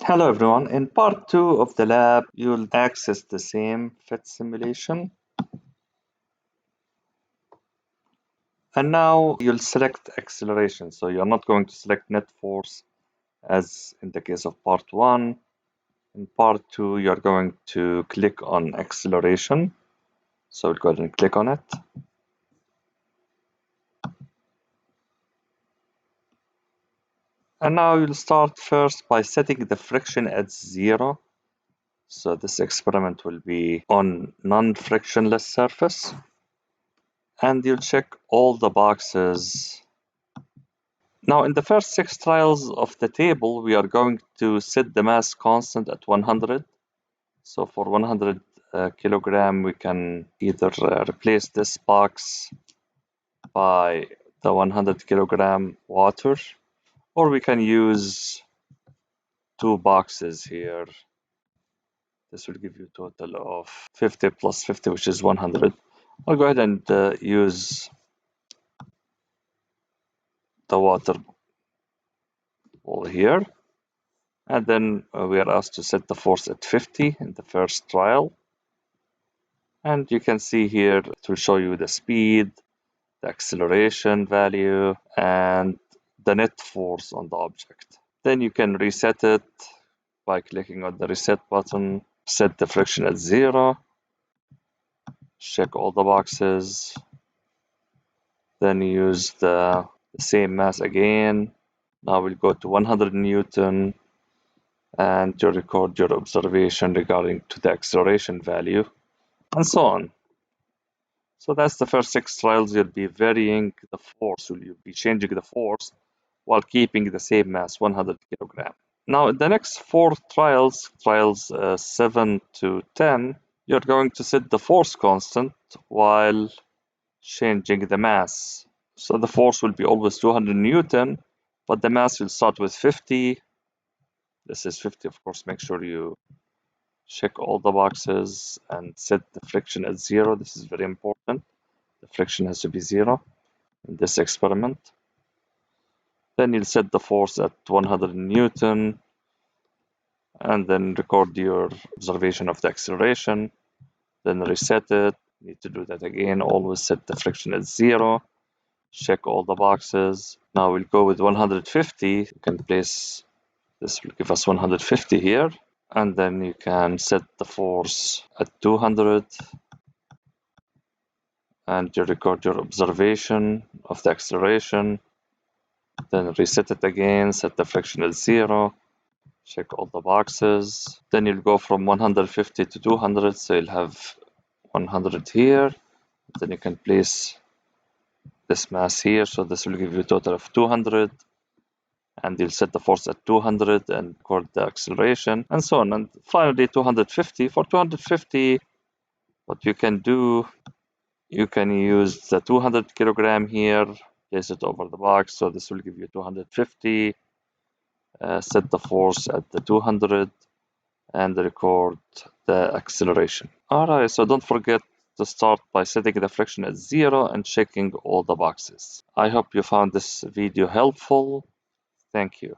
Hello everyone. In part 2 of the lab, you'll access the same fit simulation. And now you'll select acceleration. So you're not going to select net force as in the case of part 1. In part 2, you're going to click on acceleration. So we'll go ahead and click on it. And now you'll start first by setting the friction at 0. So this experiment will be on non-frictionless surface. And you'll check all the boxes. Now, in the first 6 trials of the table, we are going to set the mass constant at 100. So for 100 kilogram, we can either replace this box by the 100 kilogram water, or we can use 2 boxes here. This will give you a total of 50 plus 50, which is 100. I'll go ahead and use the water over here. And then we are asked to set the force at 50 in the first trial. And you can see here to show you the speed, the acceleration value, and the net force on the object. Then you can reset it by clicking on the reset button, set the friction at 0, check all the boxes, then use the same mass again. Now we'll go to 100 Newton and you record your observation regarding to the acceleration value, and so on. So that's the first 6 trials. You'll be varying the force, you'll be changing the force while keeping the same mass, 100 kilogram. Now, in the next 4 trials, trials 7 to 10, you're going to set the force constant while changing the mass. So the force will be always 200 Newton, but the mass will start with 50. This is 50, of course. Make sure you check all the boxes and set the friction at 0. This is very important. The friction has to be 0 in this experiment. Then you'll set the force at 100 Newton and then record your observation of the acceleration. Then reset it. You need to do that again. Always set the friction at 0. Check all the boxes. Now we'll go with 150. You can place, this will give us 150 here. And then you can set the force at 200. And you record your observation of the acceleration. Then reset it again, set the friction at 0. Check all the boxes. Then you'll go from 150 to 200. So you'll have 100 here. Then you can place this mass here. So this will give you a total of 200. And you'll set the force at 200 and record the acceleration and so on. And finally, 250. For 250, what you can do, you can use the 200 kilogram here, place it over the box. So this will give you 250. Set the force at the 200 and record the acceleration. Alright, so don't forget to start by setting the friction at 0 and checking all the boxes. I hope you found this video helpful. Thank you.